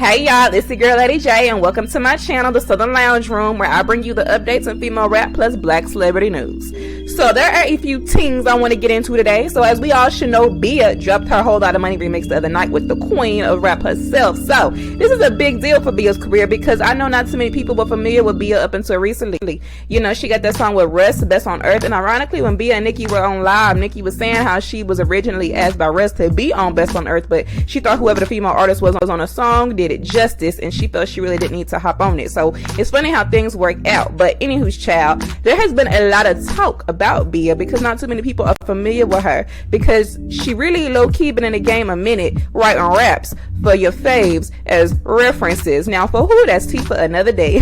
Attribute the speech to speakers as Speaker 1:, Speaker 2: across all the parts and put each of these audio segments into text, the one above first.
Speaker 1: Hey y'all, it's the girl Lady J, and welcome to my channel, The Southern Lounge Room, where I bring you the updates on female rap plus black celebrity news. So there are a few things I want to get into today. So as we all should know, Bia dropped her Whole Lotta Money remix the other night with the queen of rap herself. So this is a big deal for Bia's career because I know not too many people were familiar with Bia up until recently. You know, she got that song with Russ, Best on Earth, and ironically when Bia and Nicki were on live, Nicki was saying how she was originally asked by Russ to be on Best on Earth, but she thought whoever the female artist was on a song did it justice, and she felt she really didn't need to hop on it. So it's funny how things work out. But anywho's child, there has been a lot of talk about Bia because not too many people are familiar with her, because she really low-key been in the game a minute writing raps for your faves as references. Now for who, that's tea for another day.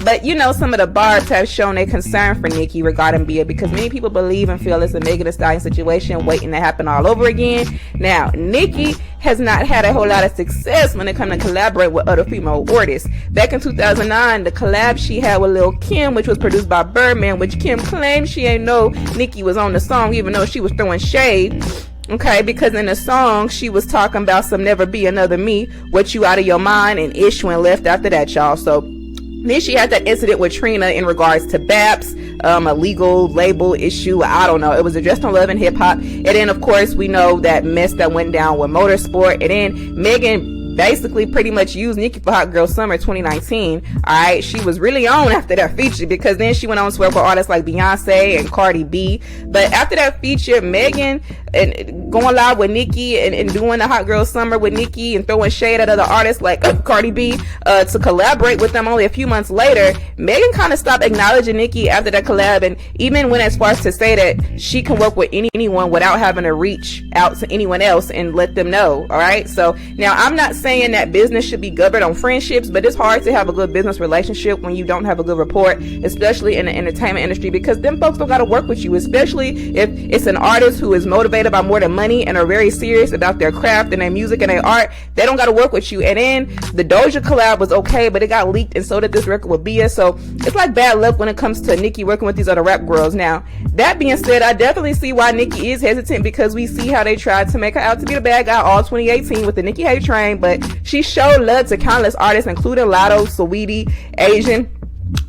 Speaker 1: But you know, some of the barbs have shown their concern for Nicki regarding Bia because many people believe and feel it's a Megan Thee Stallion situation waiting to happen all over again. Now Nicki has not had a whole lot of success when it comes to collaborate with other female artists. Back in 2009, the collab she had with Lil Kim, which was produced by Birdman, which Kim claimed she ain't know Nicki was on the song, even though she was throwing shade. Okay, because in the song she was talking about some never be another me, what you out of your mind, and ish went left after that, y'all. So then she had that incident with Trina in regards to BAPS, a legal label issue. I don't know. It was addressed on Love and Hip Hop. And then, of course, we know that mess that went down with Motorsport. And then Megan basically pretty much used Nicki for Hot Girl Summer 2019. Alright, she was really on after that feature because then she went on to work with artists like Beyonce and Cardi B. But after that feature, Megan and going live with Nicki and doing the Hot Girl Summer with Nicki and throwing shade at other artists like Cardi B to collaborate with them only a few months later, Megan kind of stopped acknowledging Nicki after that collab, and even went as far as to say that she can work with anyone without having to reach out to anyone else and let them know. Alright, so now I'm not saying that business should be governed on friendships, but it's hard to have a good business relationship when you don't have a good rapport, especially in the entertainment industry, because them folks don't got to work with you, especially if it's an artist who is motivated by more than money and are very serious about their craft and their music and their art. They don't got to work with you. And then the Doja collab was okay, but it got leaked, and so did this record with Bia. So it's like bad luck when it comes to Nicki working with these other rap girls. Now that being said, I definitely see why Nicki is hesitant, because we see how they tried to make her out to be the bad guy all 2018 with the Nicki hate train, but she showed love to countless artists, including Lotto, Saweetie, Asian,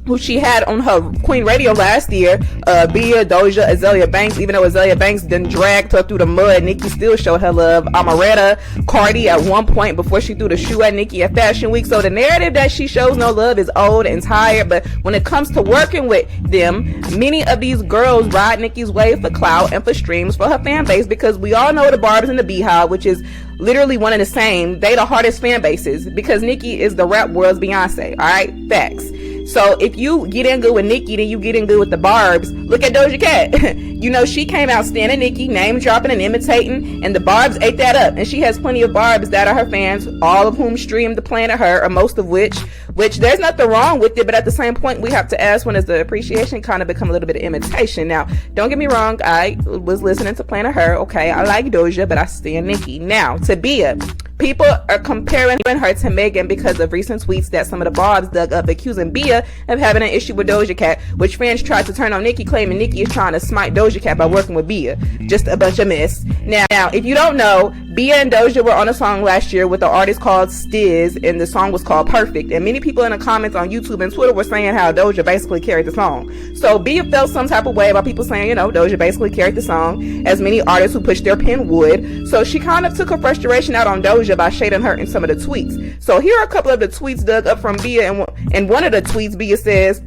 Speaker 1: who she had on her Queen Radio last year, Bia, Doja, Azalea Banks. Even though Azalea Banks done dragged her through the mud, Nicki still showed her love. Amaretta, Cardi at one point before she threw the shoe at Nicki at Fashion Week. So the narrative that she shows no love is old and tired, but when it comes to working with them, many of these girls ride Nicki's way for clout and for streams for her fan base, because we all know the Barbs and the Beehive, which is literally one and the same. They the hardest fan bases because Nicki is the rap world's Beyonce. Alright, facts. So if you get in good with Nicki, then you get in good with the Barbs. Look at Doja Cat. You know, she came out standing Nicki, name dropping and imitating, and the Barbs ate that up. And she has plenty of Barbs that are her fans, all of whom stream the Planet Her, or most of which there's nothing wrong with it, but at the same point we have to ask, when does the appreciation kind of become a little bit of imitation? Now, don't get me wrong, I was listening to Planet Her. Okay, I like Doja, but I stand Nicki. Now, to Bia. People are comparing her to Megan because of recent tweets that some of the Barbs dug up accusing Bia of having an issue with Doja Cat, which fans tried to turn on Nicki, claiming Nicki is trying to smite Doja Cat by working with Bia. Just a bunch of mess. Now, if you don't know, Bia and Doja were on a song last year with an artist called Stiz, and the song was called Perfect. And many people in the comments on YouTube and Twitter were saying how Doja basically carried the song. So Bia felt some type of way about people saying, you know, Doja basically carried the song, as many artists who pushed their pen would. So she kind of took her frustration out on Doja by shading her in some of the tweets. So here are a couple of the tweets dug up from Bia, and one of the tweets, Bia says,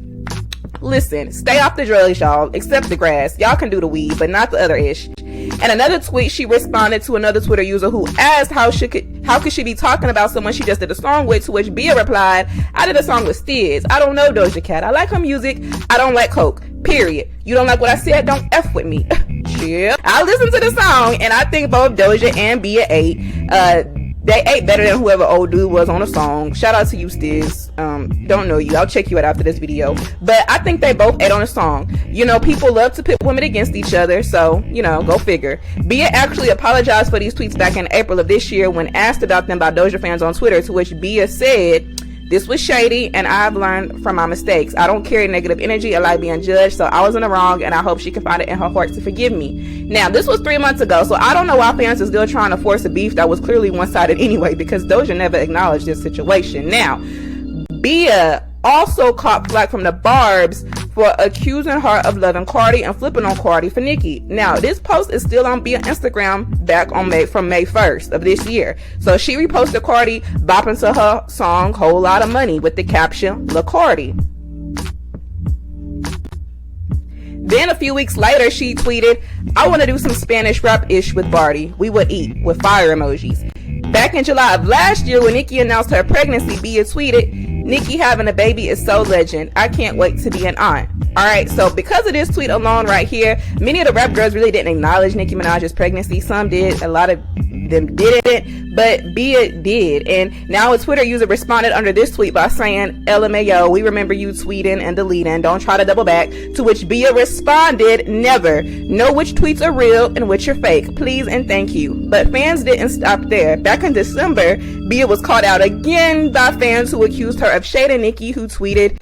Speaker 1: "Listen, stay off the drugs, y'all, except the grass. Y'all can do the weed, but not the other ish." And another tweet, she responded to another Twitter user who asked how could she be talking about someone she just did a song with, to which Bia replied, "I did a song with Stiz. I don't know Doja Cat. I like her music. I don't like coke. Period. You don't like what I said? Don't F with me." Yeah. I listened to the song, and I think both Doja and Bia ate. They ate better than whoever old dude was on the song. Shout out to you, Stiz. Don't know you. I'll check you out after this video. But I think they both ate on the song. You know, people love to pit women against each other, so, you know, go figure. Bia actually apologized for these tweets back in April of this year when asked about them by Doja fans on Twitter, to which Bia said, This was shady, and I've learned from my mistakes. I don't carry negative energy or like being judged, so I was in the wrong, and I hope she can find it in her heart to forgive me. Now, this was 3 months ago, so I don't know why fans are still trying to force a beef that was clearly one-sided anyway, because Doja never acknowledged this situation. Now, Bia also caught flack from the Barbs for accusing her of loving Cardi and flipping on Cardi for Nicki. Now, this post is still on Bia's Instagram back on May 1st of this year. So she reposted Cardi bopping to her song Whole Lot of Money with the caption, "La Cardi." Then a few weeks later, she tweeted, "I want to do some Spanish rap-ish with Barty. We would eat," with fire emojis. Back in July of last year, when Nicki announced her pregnancy, Bia tweeted, "Nicki having a baby is so legend. I can't wait to be an aunt." Alright, so because of this tweet alone right here, many of the rap girls really didn't acknowledge Nicki Minaj's pregnancy. Some did, a lot of them didn't, but Bia did. And now a Twitter user responded under this tweet by saying, "LMAO, we remember you tweeting and deleting. Don't try to double back." To which Bia responded, "Never. Know which tweets are real and which are fake. Please and thank you." But fans didn't stop there. Back in December, Bia was called out again by fans who accused her of shading Nicki, who tweeted,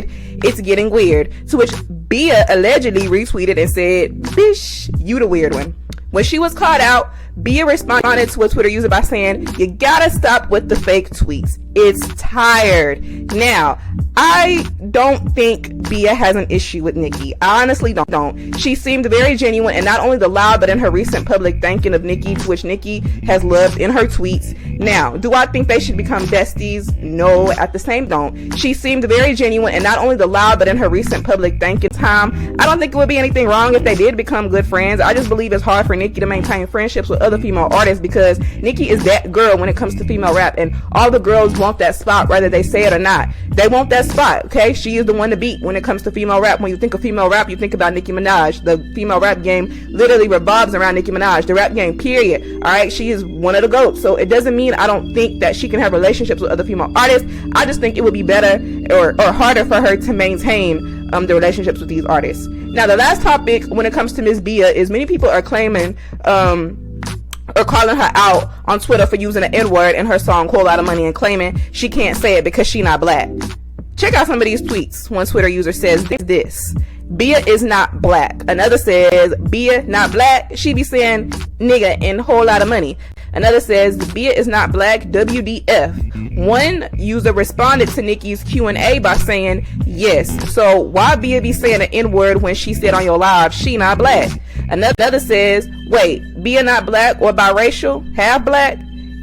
Speaker 1: "It's getting weird." To which Bia allegedly retweeted and said, "Bish, you the weird one." When she was called out, Bia responded to a Twitter user by saying, "You gotta stop with the fake tweets. It's tired." Now, I don't think Bia has an issue with Nicki. I honestly don't. She seemed very genuine, and not only the loud, but in her recent public thanking of Nicki, to which Nicki has loved in her tweets. Now, do I think they should become besties? No, at the same don't. She seemed very genuine, and not only the loud, but in her recent public thanking time, I don't think it would be anything wrong if they did become good friends. I just believe it's hard for Nicki to maintain friendships with other female artists, because Nicki is that girl when it comes to female rap, and all the girls want that spot, whether they say it or not. They want that spot, okay? She is the one to beat when it comes to female rap. When you think of female rap, you think about Nicki Minaj. The female rap game literally revolves around Nicki Minaj. The rap game, period. Alright, she is one of the GOATs. So it doesn't mean I don't think that she can have relationships with other female artists. I just think it would be better or harder for her to maintain the relationships with these artists. Now, the last topic when it comes to Miss Bia is many people are claiming or calling her out on Twitter for using the N-word in her song Whole Lot of Money and claiming she can't say it because she not black. Check out some of these tweets. One Twitter user says this: "Bia is not black." Another says, "Bia not black. She be saying nigga in Whole Lot of Money." Another says, "Bia is not black. WDF." One user responded to Nicki's Q&A by saying, "Yes, so why Bia be saying the N-word when she said on your live she not black?" Another says, "Wait, Bia not black or biracial? Half black?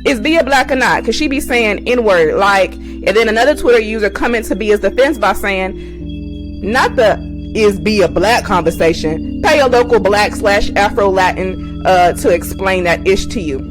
Speaker 1: Is Bia black or not? Cause she be saying N-word like." And then another Twitter user commented to Bia's defense by saying, "Not the is Bia black conversation. Pay a local black/Afro-Latin to explain that ish to you."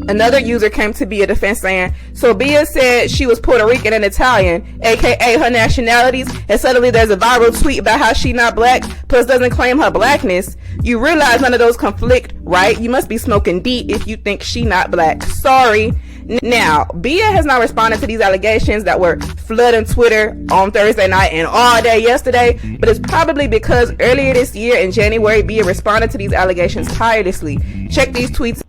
Speaker 1: Another user came to Bia defense saying, "So Bia said she was Puerto Rican and Italian, aka her nationalities, and suddenly there's a viral tweet about how she not black, plus doesn't claim her blackness. You realize none of those conflict, right? You must be smoking deep if you think she not black. Sorry." Now, Bia has not responded to these allegations that were flooding Twitter on Thursday night and all day yesterday, but it's probably because earlier this year in January, Bia responded to these allegations tirelessly. Check these tweets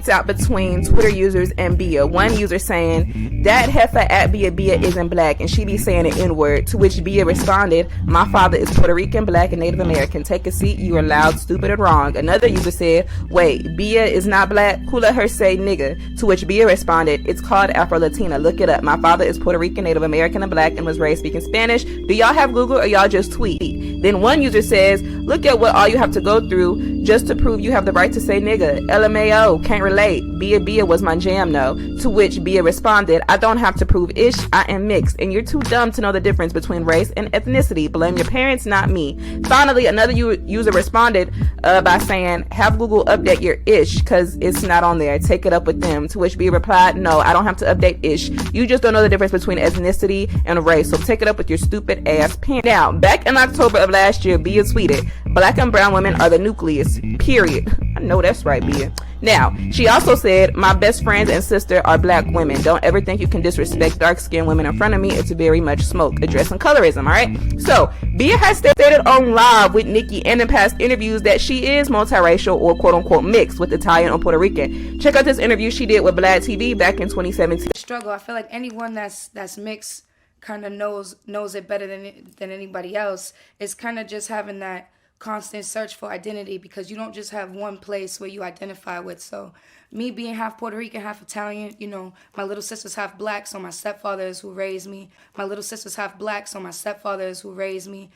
Speaker 1: out between Twitter users and Bia. One user saying, "That heifer at Bia isn't black and she be saying the N-word," to which Bia responded, "My father is Puerto Rican, black, and Native American. Take a seat. You are loud, stupid, and wrong." Another user said, "Wait, Bia is not black? Who let her say nigga?" To which Bia responded, "It's called Afro-Latina. Look it up. My father is Puerto Rican, Native American, and black, and was raised speaking Spanish. Do y'all have Google or y'all just tweet?" Then one user says, "Look at what all you have to go through just to prove you have the right to say nigga. LMAO, can't relate. Bia was my jam, no." To which Bia responded, "I don't have to prove ish. I am mixed, and you're too dumb to know the difference between race and ethnicity. Blame your parents, not me." Finally, another user responded by saying, "Have Google update your ish, cause it's not on there. Take it up with them." To which Bia replied, "No, I don't have to update ish. You just don't know the difference between ethnicity and race, so take it up with your stupid ass parents." Now, back in October of last year, Bia tweeted, "Black and brown women are the nucleus, period." I know that's right, Bia. Now, she also said, my best friends and sister are black women. Don't ever think you can disrespect dark-skinned women in front of me. It's very much smoke. Addressing colorism, alright? So, Bia has stated on Live with Nicki and in past interviews that she is multiracial or quote-unquote mixed with Italian or Puerto Rican. Check out this interview she did with Vlad TV back in 2017.
Speaker 2: Struggle. I feel like anyone that's mixed kind of knows it better than anybody else. It's kind of just having that constant search for identity, because you don't just have one place where you identify with. So me being half Puerto Rican, half Italian, you know, my little sister's half black, so my stepfather is who raised me. My little sister's half black, so my stepfather is who raised me.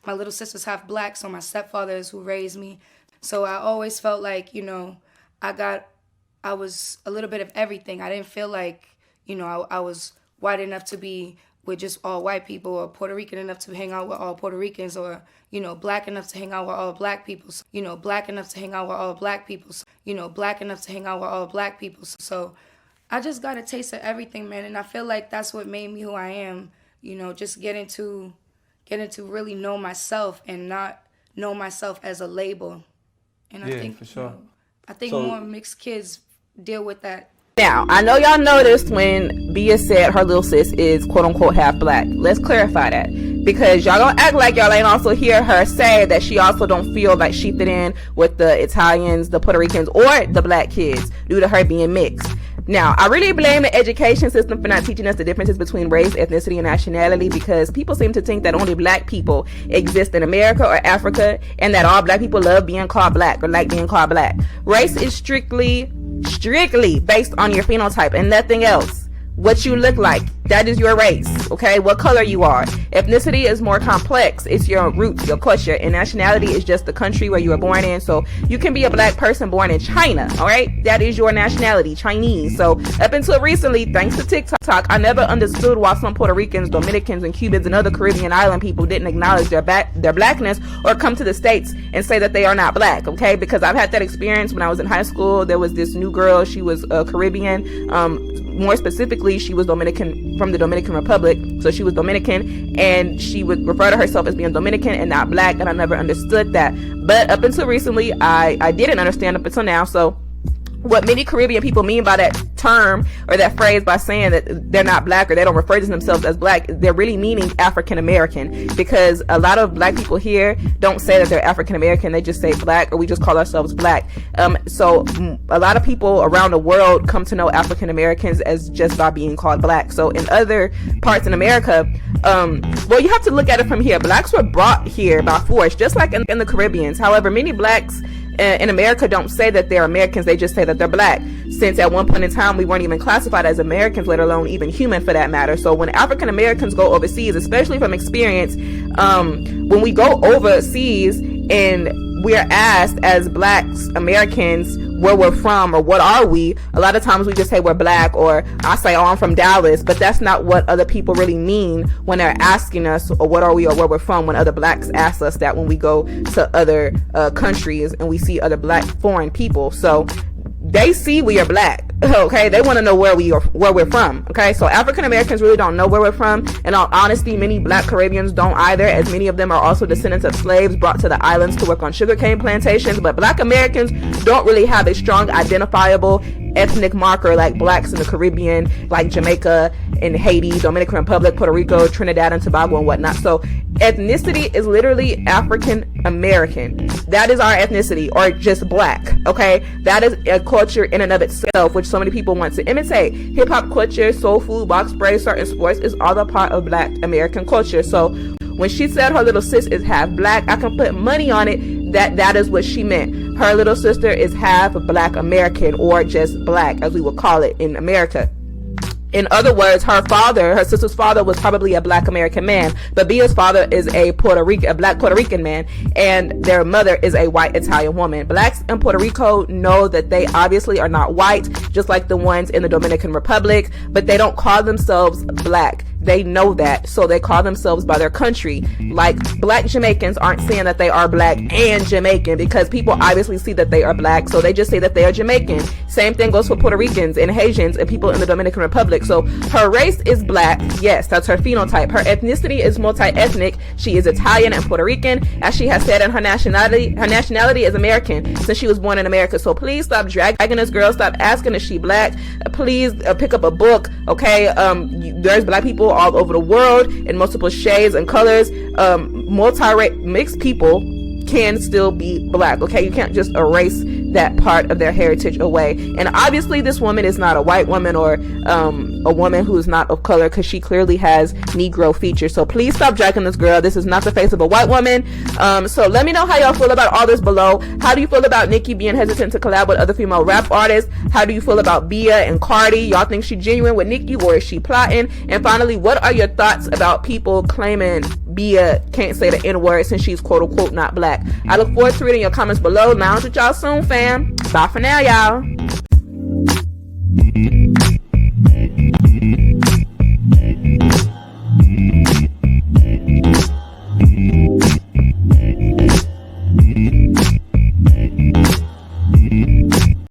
Speaker 2: My little sister's half black, so my stepfather is who raised me. So I always felt like, you know, I was a little bit of everything. I didn't feel like, you know, I was white enough to be with just all white people, or Puerto Rican enough to hang out with all Puerto Ricans, or, you know, black enough to hang out with all black people, you know, black enough to hang out with all black people, you know, black enough to hang out with all black people. So I just got a taste of everything, man, and I feel like that's what made me who I am, you know, just getting to really know myself and not know myself as a label. And I think, for sure. You know, I think more mixed kids deal with that.
Speaker 1: Now, I know y'all noticed when Bia said her little sis is quote-unquote half black. Let's clarify that, because y'all gonna act like y'all ain't also hear her say that she also don't feel like she fit in with the Italians, the Puerto Ricans, or the black kids due to her being mixed. Now, I really blame the education system for not teaching us the differences between race, ethnicity, and nationality, because people seem to think that only black people exist in America or Africa, and that all black people love being called black or like being called black. Race is strictly based on your phenotype and nothing else. What you look like, that is your race, okay? What color you are. Ethnicity is more complex. It's your roots, your culture, and nationality is just the country where you were born in. So you can be a black person born in China, all right? That is your nationality, Chinese. So up until recently, thanks to TikTok, I never understood why some Puerto Ricans, Dominicans, and Cubans and other Caribbean island people didn't acknowledge their blackness or come to the States and say that they are not black, okay? Because I've had that experience when I was in high school. There was this new girl, she was Caribbean, more specifically, she was Dominican, from the Dominican Republic, so she was Dominican, and she would refer to herself as being Dominican and not black, and I never understood that. But up until recently, I didn't understand up until now. So what many Caribbean people mean by that term or that phrase by saying that they're not black or they don't refer to themselves as black, they're really meaning African American, because a lot of black people here don't say that they're African American, they just say black, or we just call ourselves black. So a lot of people around the world come to know African Americans as just by being called black. So in other parts in America, well, you have to look at it from here. Blacks were brought here by force, just like in the Caribbeans. However, many blacks in America don't say that they're Americans, they just say that they're black, since at one point in time we weren't even classified as Americans, let alone even human for that matter. So when African Americans go overseas, especially from experience, when we go overseas and we're asked as blacks, Americans, where we're from or what are we, a lot of times we just say we're black, or I say, oh, I'm from Dallas, but that's not what other people really mean when they're asking us, or what are we or where we're from, when other blacks ask us that when we go to other countries and we see other black foreign people. So they see we are black, okay? They want to know where we're from, okay? So African Americans really don't know where we're from. In all honesty, many black Caribbeans don't either, as many of them are also descendants of slaves brought to the islands to work on sugarcane plantations. But black Americans don't really have a strong identifiable ethnic marker like blacks in the Caribbean, like Jamaica and Haiti, Dominican Republic, Puerto Rico, Trinidad and Tobago and whatnot. So ethnicity is literally African American. That is our ethnicity, or just black, okay? That is a culture in and of itself, which so many people want to imitate. Hip-hop culture, soul food, box sprays, certain sports is all a part of black American culture. So when she said her little sis is half black, I can put money on it that is what she meant. Her little sister is half black American, or just black as we would call it in America. In other words, her sister's father was probably a black American man, but Bia's father is a black Puerto Rican man, and their mother is a white Italian woman. Blacks in Puerto Rico know that they obviously are not white, just like the ones in the Dominican Republic, but they don't call themselves black. they know that, so they call themselves by their country. Like, black Jamaicans aren't saying that they are black and Jamaican, because people obviously see that they are black, so they just say that they are Jamaican. Same thing goes for Puerto Ricans and Haitians and people in the Dominican Republic. So her race is black, yes, that's her phenotype. Her ethnicity is multi-ethnic. She is Italian and Puerto Rican, as she has said, and her nationality is American, since she was born in America. So please stop dragging this girl, stop asking if she black. Please pick up a book, okay? There's black people all over the world in multiple shades and colors. Mixed people can still be black, okay? You can't just erase that part of their heritage away. And obviously this woman is not a white woman or a woman who is not of color, because she clearly has Negro features. So please stop dragging this girl. This is not the face of a white woman. So let me know how y'all feel about all this below. How do you feel about Nicki being hesitant to collab with other female rap artists? How do you feel about Bia and Cardi? Y'all think she genuine with Nicki, or is she plotting? And finally, what are your thoughts about people claiming Bia can't say the N-word since she's quote unquote not black? I look forward to reading your comments below. Lounge with y'all soon, fam. Bye for now, y'all.